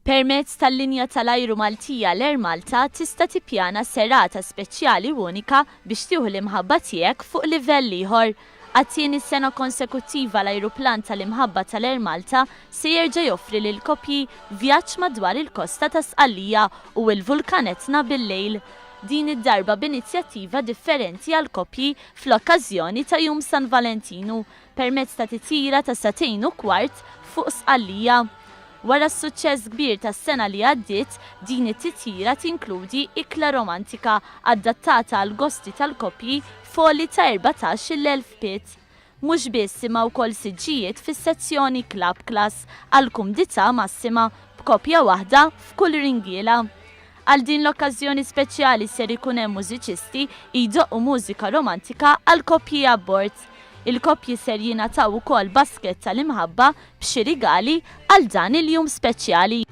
Permezz tal-linja tal-ajru Maltija l-Air Malta tista' tippjana serata speċjali unika biex tieħu l-imħabba tiegħek fuq livell ieħor. Għat-tieni sena konsekuttiva l-ajruplan tal-imħabba tal-Air Malta se jerġa' joffri lill-koppji vjaġġ madwar il-kosta ta' Sqallija u l-vulkanetna bil-lejl. Din id-darba b'inizjattiva differenti għal koppji fl-okkażjoni ta' Jum San Valentinu permezz ta' titjira ta' 2:15 fuq Sqallija. Wara s-suċċess kbir tas-sena li għaddiet, din it-titjira tinkludi ikla romantika adattata għal gosti tal-koppji foli ta' 14,000 pit. Mhux biss imma wkoll siġġijiet fis-sezzjoni Club Class għal kumdità massima b'koppja waħda f'kull ringiela. Għal din l-okkażjoni speċjali ser ikun hemm mużiċisti jdoqqu mużika romantika għal koppji abbord. Il-koppji ser jingħataw ukoll basket tal-imħabba b'xi rigali għal dan il-jum speċjali.